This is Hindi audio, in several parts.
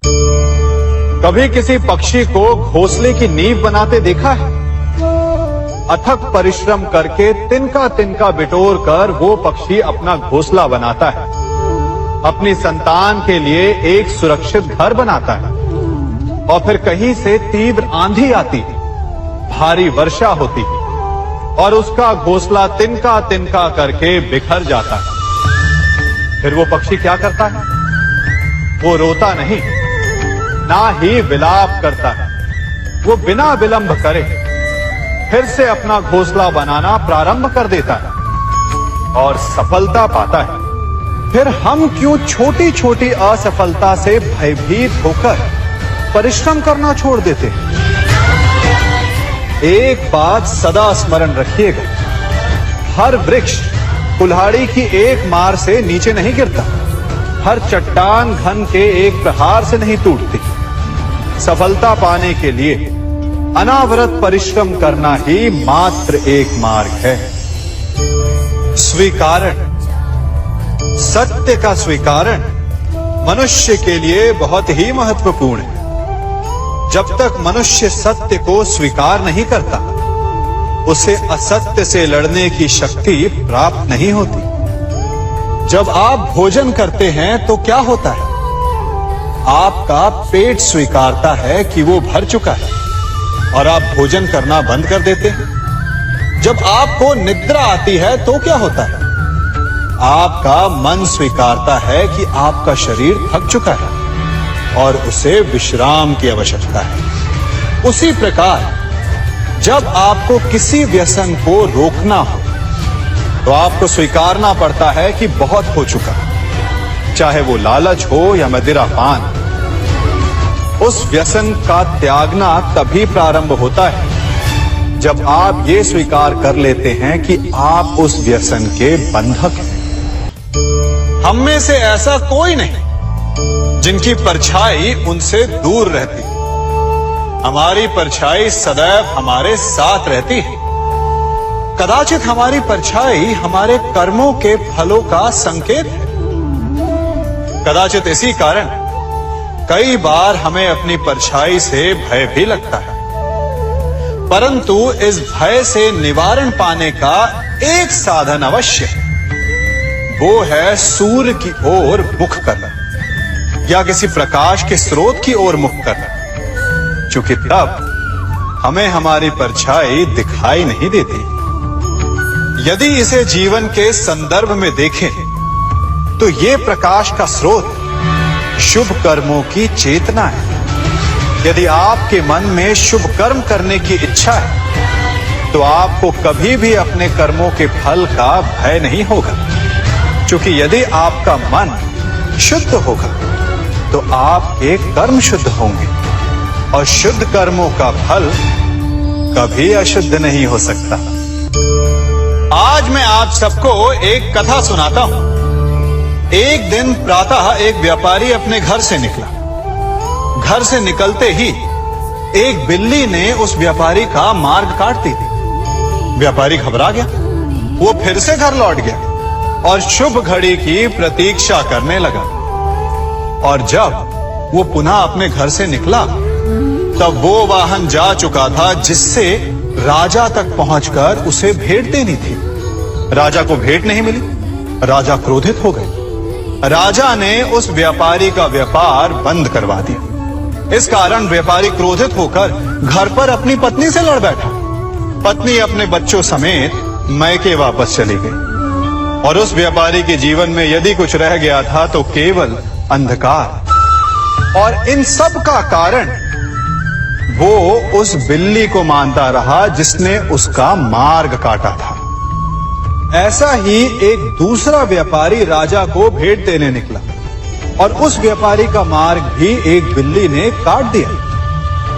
कभी किसी पक्षी को घोंसले की नींव बनाते देखा है? अथक परिश्रम करके तिनका तिनका बिटोर कर वो पक्षी अपना घोंसला बनाता है, अपनी संतान के लिए एक सुरक्षित घर बनाता है। और फिर कहीं से तीव्र आंधी आती है, भारी वर्षा होती है और उसका घोंसला तिनका तिनका करके बिखर जाता है। फिर वो पक्षी क्या करता है? वो रोता नहीं, ना ही विलाप करता है। वो बिना विलंब करे फिर से अपना घोंसला बनाना प्रारंभ कर देता है और सफलता पाता है। फिर हम क्यों छोटी छोटी असफलता से भयभीत होकर परिश्रम करना छोड़ देते हैं? एक बात सदा स्मरण रखिएगा, हर वृक्ष कुल्हाड़ी की एक मार से नीचे नहीं गिरता, हर चट्टान घन के एक प्रहार से नहीं टूटती। सफलता पाने के लिए अनावरत परिश्रम करना ही मात्र एक मार्ग है। स्वीकारण, सत्य का स्वीकारण मनुष्य के लिए बहुत ही महत्वपूर्ण है। जब तक मनुष्य सत्य को स्वीकार नहीं करता, उसे असत्य से लड़ने की शक्ति प्राप्त नहीं होती। जब आप भोजन करते हैं तो क्या होता है? आपका पेट स्वीकारता है कि वो भर चुका है और आप भोजन करना बंद कर देते हैं। जब आपको निद्रा आती है तो क्या होता है? आपका मन स्वीकारता है कि आपका शरीर थक चुका है और उसे विश्राम की आवश्यकता है। उसी प्रकार जब आपको किसी व्यसन को रोकना हो तो आपको स्वीकारना पड़ता है कि बहुत हो चुका, चाहे वो लालच हो या मदिरापान। उस व्यसन का त्यागना तभी प्रारंभ होता है जब आप ये स्वीकार कर लेते हैं कि आप उस व्यसन के बंधक हैं। हम में से ऐसा कोई नहीं जिनकी परछाई उनसे दूर रहती। हमारी परछाई सदैव हमारे साथ रहती है। कदाचित हमारी परछाई हमारे कर्मों के फलों का संकेत है। कदाचित इसी कारण कई बार हमें अपनी परछाई से भय भी लगता है, परंतु इस भय से निवारण पाने का एक साधन अवश्य है। वो है सूर्य की ओर मुख करना या किसी प्रकाश के स्रोत की ओर मुख करना, क्योंकि तब हमें हमारी परछाई दिखाई नहीं देती। यदि इसे जीवन के संदर्भ में देखें तो ये प्रकाश का स्रोत शुभ कर्मों की चेतना है। यदि आपके मन में शुभ कर्म करने की इच्छा है तो आपको कभी भी अपने कर्मों के फल का भय नहीं होगा, क्योंकि यदि आपका मन शुद्ध होगा तो आपके कर्म शुद्ध होंगे और शुद्ध कर्मों का फल कभी अशुद्ध नहीं हो सकता। आज मैं आप सबको एक कथा सुनाता हूं। एक दिन प्रातः एक व्यापारी अपने घर से निकला। घर से निकलते ही एक बिल्ली ने उस व्यापारी का मार्ग काट दी। व्यापारी घबरा गया, वो फिर से घर लौट गया और शुभ घड़ी की प्रतीक्षा करने लगा। और जब वो पुनः अपने घर से निकला तब वो वाहन जा चुका था जिससे राजा तक पहुंचकर उसे भेंट देनी थी। राजा को भेंट नहीं मिली। राजा क्रोधित हो गए। राजा ने उस व्यापारी का व्यापार बंद करवा दिया। इस कारण व्यापारी क्रोधित होकर घर पर अपनी पत्नी से लड़ बैठा। पत्नी अपने बच्चों समेत मैके वापस चली गई और उस व्यापारी के जीवन में यदि कुछ रह गया था तो केवल अंधकार। और इन सब का कारण वो उस बिल्ली को मानता रहा जिसने उसका मार्ग काटा था। ऐसा ही एक दूसरा व्यापारी राजा को भेंट देने निकला और उस व्यापारी का मार्ग भी एक बिल्ली ने काट दिया।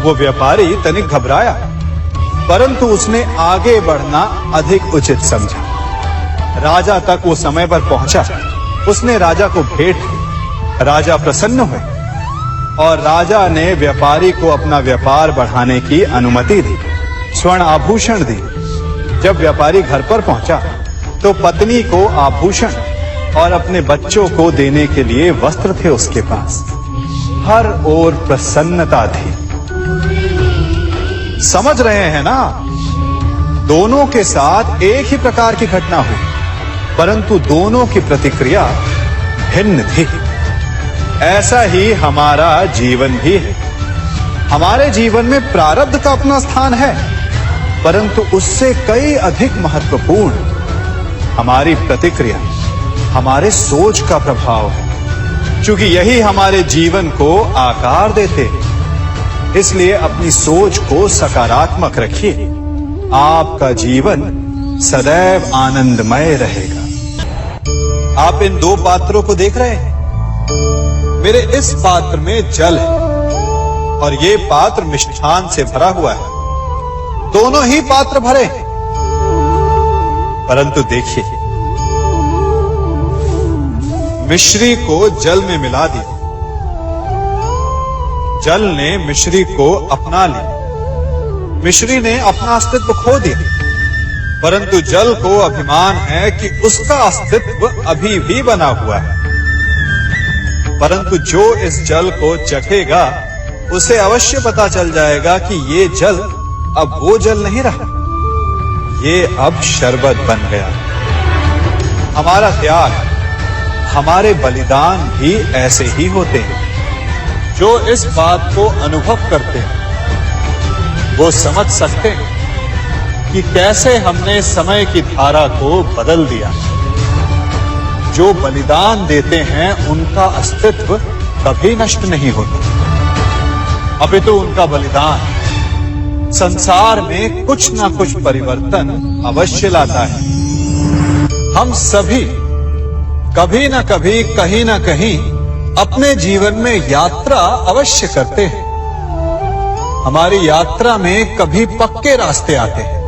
वो व्यापारी तनिक घबराया, परंतु उसने आगे बढ़ना अधिक उचित समझा। राजा तक वो समय पर पहुंचा। उसने राजा को भेंट दी। राजा प्रसन्न हुए और राजा ने व्यापारी को अपना व्यापार बढ़ाने की अनुमति दी, स्वर्ण आभूषण दी। जब व्यापारी घर पर पहुंचा तो पत्नी को आभूषण और अपने बच्चों को देने के लिए वस्त्र थे उसके पास। हर ओर प्रसन्नता थी। समझ रहे हैं ना, दोनों के साथ एक ही प्रकार की घटना हुई, परंतु दोनों की प्रतिक्रिया भिन्न थी। ऐसा ही हमारा जीवन भी है। हमारे जीवन में प्रारब्ध का अपना स्थान है, परंतु उससे कई अधिक महत्वपूर्ण हमारी प्रतिक्रिया, हमारे सोच का प्रभाव है। क्योंकि यही हमारे जीवन को आकार देते हैं। इसलिए अपनी सोच को सकारात्मक रखिए, आपका जीवन सदैव आनंदमय रहेगा। आप इन दो पात्रों को देख रहे हैं। मेरे इस पात्र में जल है और ये पात्र मिष्ठान से भरा हुआ है। दोनों ही पात्र भरे हैं, परंतु देखिए, मिश्री को जल में मिला दिया, जल ने मिश्री को अपना लिया, मिश्री ने अपना अस्तित्व खो दिया। परंतु जल को अभिमान है कि उसका अस्तित्व अभी भी बना हुआ है। परंतु जो इस जल को चखेगा उसे अवश्य पता चल जाएगा कि ये जल अब वो जल नहीं रहा, ये अब शरबत बन गया। हमारा त्याग, हमारे बलिदान भी ऐसे ही होते हैं। जो इस बात को अनुभव करते हैं वो समझ सकते हैं कि कैसे हमने समय की धारा को बदल दिया। जो बलिदान देते हैं उनका अस्तित्व कभी नष्ट नहीं होता, अपितु उनका बलिदान संसार में कुछ ना कुछ परिवर्तन अवश्य लाता है। हम सभी कभी ना कभी, कहीं ना कहीं अपने जीवन में यात्रा अवश्य करते हैं। हमारी यात्रा में कभी पक्के रास्ते आते हैं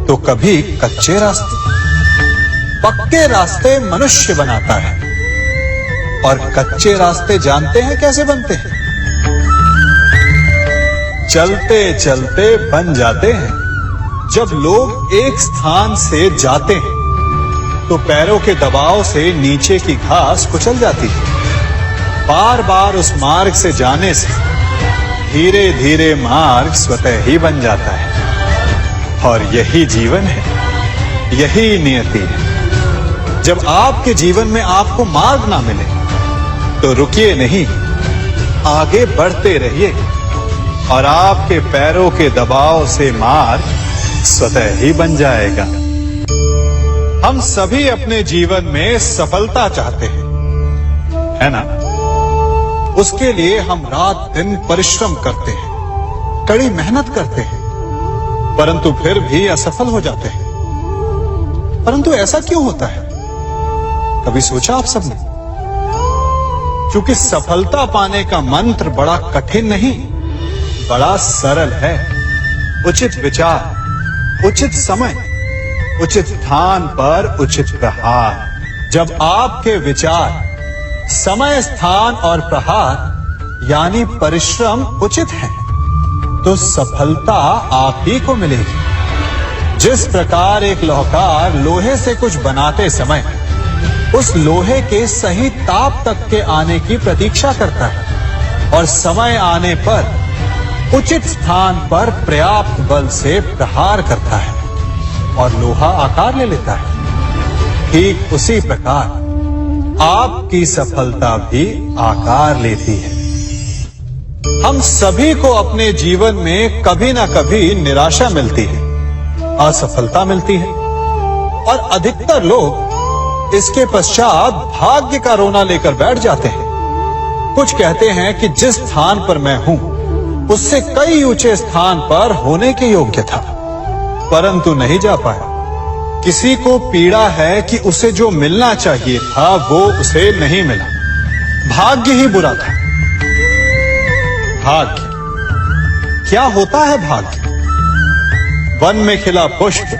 तो कभी कच्चे रास्ते। पक्के रास्ते मनुष्य बनाता है और कच्चे रास्ते जानते हैं कैसे बनते हैं? चलते चलते बन जाते हैं। जब लोग एक स्थान से जाते हैं तो पैरों के दबाव से नीचे की घास कुचल जाती है। बार बार उस मार्ग से जाने से धीरे धीरे मार्ग स्वतः ही बन जाता है। और यही जीवन है, यही नियति है। जब आपके जीवन में आपको मार्ग ना मिले तो रुकिए नहीं, आगे बढ़ते रहिए और आपके पैरों के दबाव से मार्ग स्वतः ही बन जाएगा। हम सभी अपने जीवन में सफलता चाहते हैं, है ना? उसके लिए हम रात दिन परिश्रम करते हैं, कड़ी मेहनत करते हैं, परंतु फिर भी असफल हो जाते हैं। परंतु ऐसा क्यों होता है? कभी सोचा आप सबने? क्योंकि सफलता पाने का मंत्र बड़ा कठिन नहीं, बड़ा सरल है। उचित विचार, उचित समय, उचित स्थान पर उचित प्रहार। जब आपके विचार, समय, स्थान और प्रहार यानी परिश्रम उचित है तो सफलता आप ही को मिलेगी। जिस प्रकार एक लोहार लोहे से कुछ बनाते समय उस लोहे के सही ताप तक के आने की प्रतीक्षा करता है और समय आने पर उचित स्थान पर पर्याप्त बल से प्रहार करता है और लोहा आकार ले लेता है, ठीक उसी प्रकार आपकी सफलता भी आकार लेती है। हम सभी को अपने जीवन में कभी ना कभी निराशा मिलती है, असफलता मिलती है और अधिकतर लोग इसके पश्चात भाग्य का रोना लेकर बैठ जाते हैं। कुछ कहते हैं कि जिस स्थान पर मैं हूं उससे कई ऊंचे स्थान पर होने के योग्य था, परंतु नहीं जा पाया। किसी को पीड़ा है कि उसे जो मिलना चाहिए था वो उसे नहीं मिला, भाग्य ही बुरा था। भाग्य क्या होता है? भाग्य वन में खिला पुष्प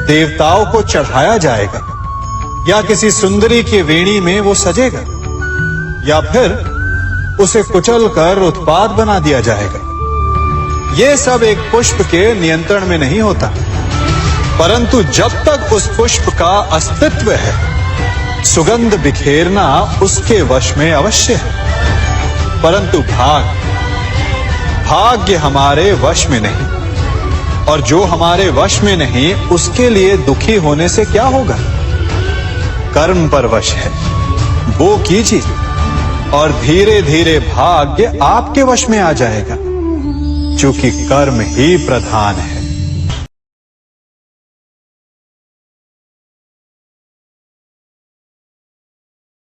देवताओं को चढ़ाया जाएगा, या किसी सुंदरी की वेणी में वो सजेगा, या फिर उसे कुचलकर उत्पाद बना दिया जाएगा। ये सब एक पुष्प के नियंत्रण में नहीं होता, परंतु जब तक उस पुष्प का अस्तित्व है सुगंध बिखेरना उसके वश में अवश्य है। परंतु भाग्य हमारे वश में नहीं, और जो हमारे वश में नहीं उसके लिए दुखी होने से क्या होगा। कर्म पर वश है, वो कीजिए और धीरे धीरे भाग्य आपके वश में आ जाएगा, क्योंकि कर्म ही प्रधान है।